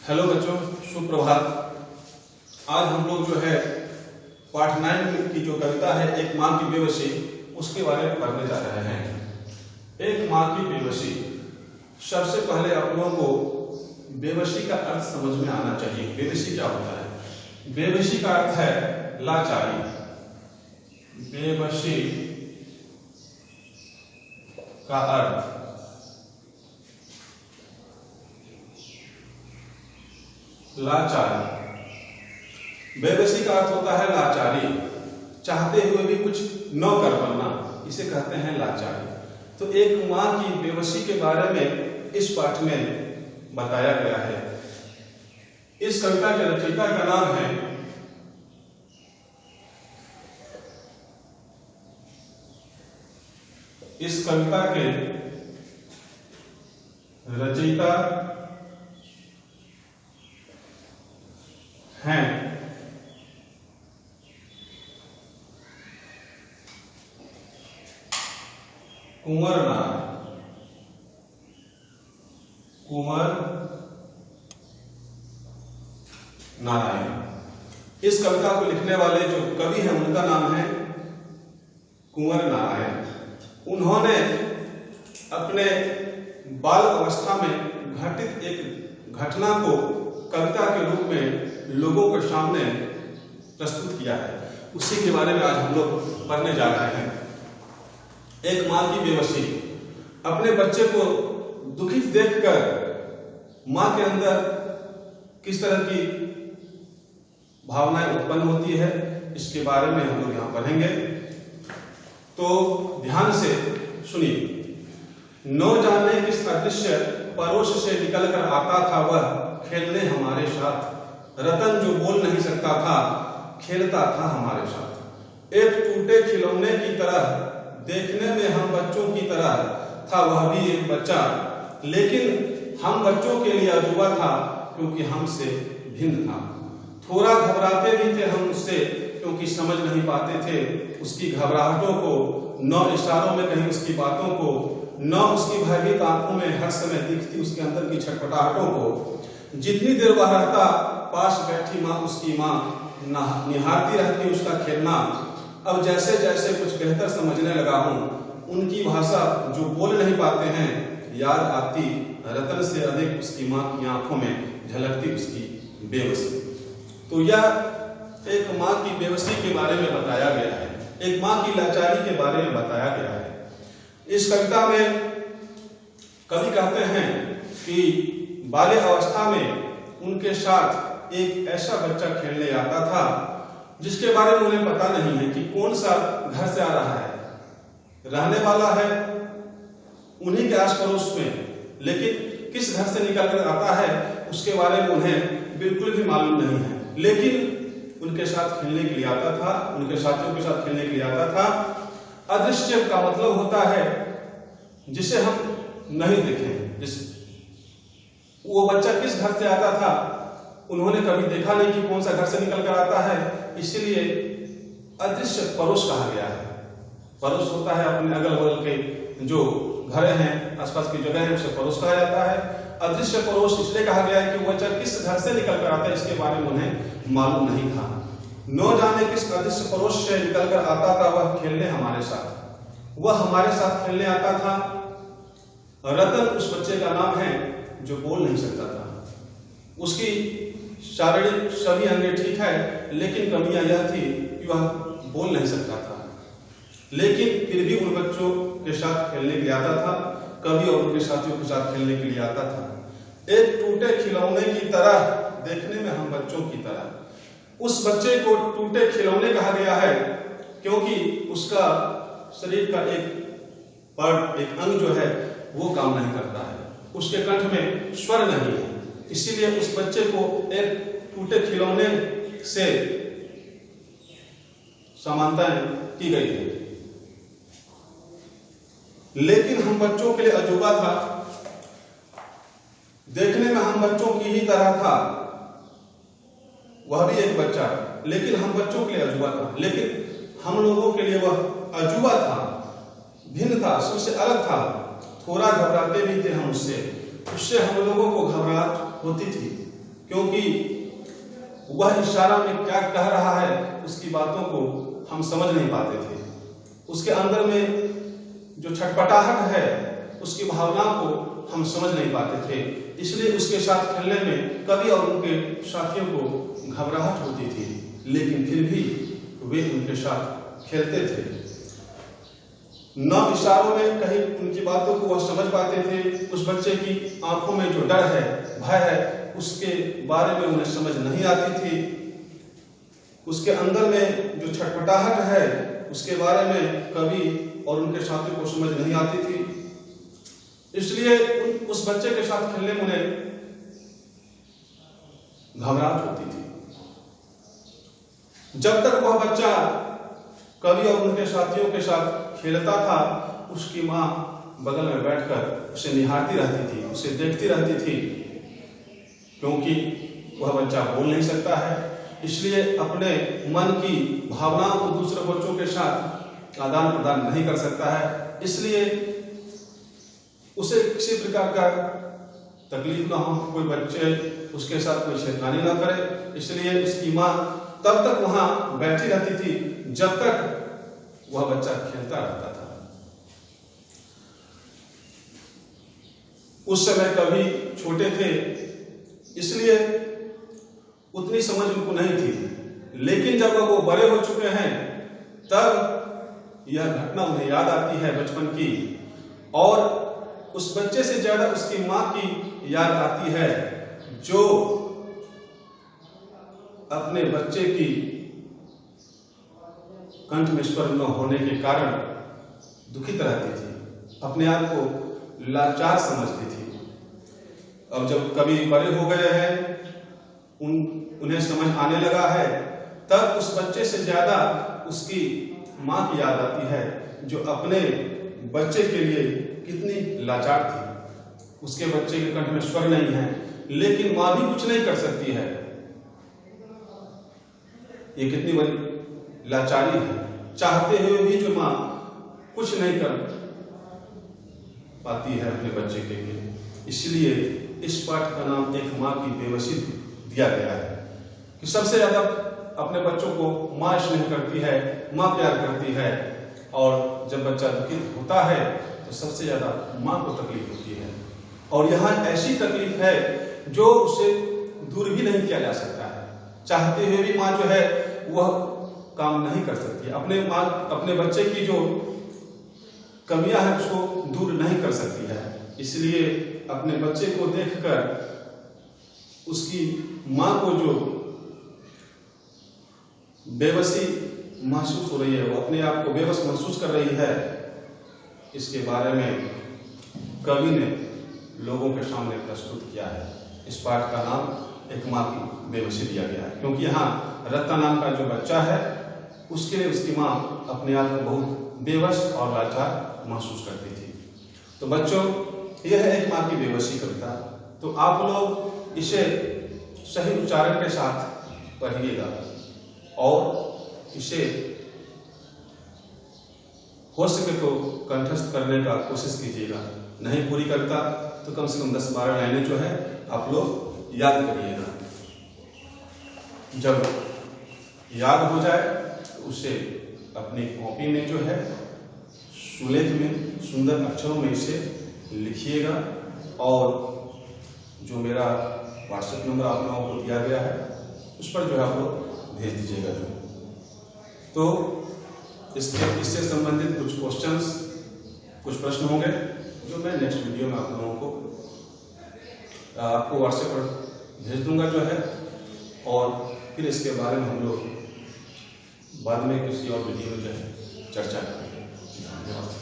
Hello बच्चों, सुप्रभात। आज हम लोग जो है पाठ 9 की जो कविता है एक माँ की बेबसी, उसके बारे में पढ़ने जा रहे हैं। एक माँ की बेबसी। सबसे पहले आप लोगों को बेबसी का अर्थ समझ में आना चाहिए। बेबसी क्या होता है? बेबसी का अर्थ है लाचारी। बेबसी का अर्थ लाचारी। बेबसी का अर्थ होता है लाचारी, चाहते हुए भी कुछ न कर पाना, इसे कहते हैं लाचारी। तो एक माँ की बेबसी के बारे में इस पाठ में बताया गया है। इस कविता के रचयिता का नाम है इस कविता के रचयिता हैं कुंवर नारायण। इस कविता को लिखने वाले जो कवि हैं उनका नाम है कुंवर नारायण। उन्होंने अपने बाल अवस्था में घटित एक घटना को कविता के रूप में लोगों के सामने प्रस्तुत किया है। उसी के बारे में आज हम लोग पढ़ने जा रहे हैं। एक माँ की बेबसी। अपने बच्चे को दुखित देखकर माँ के अंदर किस तरह की भावनाएं उत्पन्न होती है, इसके बारे में हम लोग यहाँ पढ़ेंगे। तो ध्यान से सुनिए। न जाने किस अदृश्य पड़ोस से निकलकर आता था वह खेलने हमारे साथ। रतन जो बोल नहीं सकता था खेलता था हमारे साथ। एक टूटे खिलौने की तरह देखने में हम बच्चों की तरह था वह भी एक बच्चा, लेकिन हम बच्चों के लिए अजूबा था क्योंकि हमसे भिन्न था। थोड़ा घबराते भी थे हम उससे क्योंकि समझ नहीं पाते थे उसकी घबराहटों को, न इशारों में कहीं उसकी बातों को, न उसकी भयभीत आंखों में हर समय दिखती उसके अंदर की छटपटाहटों को। जितनी देर वह रहता पास बैठी माँ उसकी माँ निहारती रहती उसका खेलना। अब जैसे जैसे कुछ बेहतर समझने लगा हूँ उनकी भाषा जो बोल नहीं पाते हैं याद आती रतन से अधिक उसकी माँ की आंखों में झलकती उसकी बेबसी। तो यह एक माँ की बेबसी के बारे में बताया गया है, एक माँ की लाचारी के बारे में बताया गया है। इस कविता में कवि कहते हैं कि बाल्य अवस्था में उनके साथ एक ऐसा बच्चा खेलने आता था जिसके बारे में उन्हें पता नहीं है कि कौन सा घर से आ रहा है, रहने वाला है उन्हीं के आस पड़ोस में, लेकिन किस घर से निकल कर आता है उसके बारे में उन्हें बिल्कुल भी मालूम नहीं है। लेकिन उनके साथ खेलने के लिए आता था, उनके साथियों के साथ खेलने के लिए आता था। अदृश्य का मतलब होता है जिसे हम नहीं देखें। वो बच्चा किस घर से आता था उन्होंने कभी देखा नहीं कि कौन सा घर से निकल कर आता है, इसलिए अदृश्य पड़ोस कहा गया है। पड़ोस होता है अपने अगल बगल के जो घर हैं, आसपास की जगह है, उसे पड़ोस कहा जाता है। अदृश्य पड़ोस इसलिए कहा गया है कि वो बच्चा किस घर से निकल कर आता है इसके बारे में उन्हें मालूम नहीं था। न जाने किस अदृश्य पड़ोस से निकल कर आता था वह खेलने हमारे साथ। वह हमारे साथ खेलने आता था। रतन उस बच्चे का नाम है जो बोल नहीं सकता था। उसकी शारीरिक सभी अंग ठीक है, लेकिन कमियां यह थी कि वह बोल नहीं सकता था, लेकिन फिर भी उन बच्चों के साथ खेलने के लिए आता था। कभी और उनके साथियों के साथ खेलने के लिए आता था। एक टूटे खिलौने की तरह देखने में हम बच्चों की तरह। उस बच्चे को टूटे खिलौने कहा गया है क्योंकि उसका शरीर का एक अंग जो है वो काम नहीं करता है, उसके कंठ में स्वर नहीं है, इसीलिए उस बच्चे को एक टूटे खिलौने से समानताएं की गई है। लेकिन हम बच्चों के लिए अजूबा था, देखने में हम बच्चों की ही तरह था। वह भी एक बच्चा, लेकिन हम बच्चों के लिए अजूबा था, लेकिन हम लोगों के लिए वह अजूबा था, भिन्न था, सबसे अलग था। थोड़ा घबराते भी थे हम उससे हम लोगों को घबराहट होती थी। क्योंकि वह इशारा में क्या कह रहा है उसकी बातों को हम समझ नहीं पाते थे। उसके अंदर में जो छटपटाहट है उसकी भावना को हम समझ नहीं पाते थे, इसलिए उसके साथ खेलने में कवि और उनके साथियों को घबराहट होती थी, लेकिन फिर भी वे उनके साथ खेलते थे। न इशारों में कहीं उनकी बातों को वह समझ पाते थे, उस बच्चे की आंखों में जो डर है, भय है, उसके बारे में उन्हें समझ नहीं आती थी। उसके अंदर में जो छटपटाहट है उसके बारे में कवि और उनके साथियों को समझ नहीं आती थी, इसलिए उस बच्चे के साथ खेलने में उन्हें घबराहट होती थी। जब तक वह बच्चा कवि और उनके साथियों के साथ खेलता था, उसकी माँ बगल में बैठकर उसे निहारती रहती थी, उसे देखती रहती थी, क्योंकि वह बच्चा बोल नहीं सकता है, इसलिए अपने मन की भावनाओं को दूसरे बच्चों के साथ आदान प्रदान नहीं कर सकता है, इसलिए उसे किसी प्रकार का तकलीफ ना हो, कोई बच्चे उसके साथ कोई छेड़खानी ना करे, इसलिए उसकी माँ तब तक वहां बैठी रहती थी जब तक वह बच्चा खेलता रहता था। उस समय कभी छोटे थे, इसलिए उतनी समझ उनको नहीं थी, लेकिन जब वो बड़े हो चुके हैं तब यह घटना उन्हें याद आती है बचपन की, और उस बच्चे से ज्यादा उसकी माँ की याद आती है, जो अपने बच्चे की कंठ में स्वर न होने के कारण दुखित रहती थी, अपने आप को लाचार समझती थी। अब जब कभी बड़े हो गए हैं, उन्हें समझ आने लगा है, तब उस बच्चे से ज्यादा उसकी माँ की याद आती है, जो अपने बच्चे के लिए कितनी लाचार थी। उसके बच्चे के कंठ में स्वर नहीं है, लेकिन माँ भी कुछ नहीं कर सकती है। ये कितनी बड़ी लाचारी है, चाहते हुए भी जो माँ कुछ नहीं कर पाती है अपने बच्चे के लिए। इसलिए इस पाठ का नाम एक माँ की बेबसी दिया गया है कि सबसे ज्यादा अपने बच्चों को माँ स्नेह करती है, माँ प्यार करती है, और जब बच्चा दुखित होता है तो सबसे ज्यादा माँ को तकलीफ होती है, और यहाँ ऐसी तकलीफ है जो उसे दूर भी नहीं किया जा सकता है। चाहते हुए भी माँ जो है वह काम नहीं कर सकती है, अपने बच्चे की जो कमियां हैं उसको दूर नहीं कर सकती है, इसलिए अपने बच्चे को देखकर उसकी माँ को जो बेबसी महसूस हो रही है, वो अपने आप को बेबस महसूस कर रही है, इसके बारे में कवि ने लोगों के सामने प्रस्तुत किया है। इस पाठ का नाम एक माँ की बेबसी दिया गया है, क्योंकि यहाँ रत्ता नाम का जो बच्चा है उसके लिए उसकी माँ अपने आप को बहुत बेबस और लाचार महसूस करती थी। तो बच्चों, यह है एक माँ की बेबसी कविता। तो आप लोग इसे सही उच्चारण के साथ पढ़िएगा और इसे हो सके तो कंठस्थ करने का कोशिश कीजिएगा। नहीं पूरी कविता तो कम से कम 10-12 लाइनें जो है आप लोग याद करिएगा। जब याद हो जाए तो उसे अपनी कॉपी में जो है सुलेख में सुंदर अक्षरों में इसे लिखिएगा, और जो मेरा व्हाट्सएप नंबर आप लोगों को दिया गया है उस पर जो है आप लोग भेज दीजिएगा। तो इससे संबंधित कुछ क्वेश्चंस, कुछ प्रश्न होंगे जो मैं नेक्स्ट वीडियो में आप लोगों को आपको व्हाट्सएप पर भेज दूंगा जो है, और फिर इसके बारे में हम लोग बाद में किसी और वीडियो में जो है चर्चा करेंगे। धन्यवाद।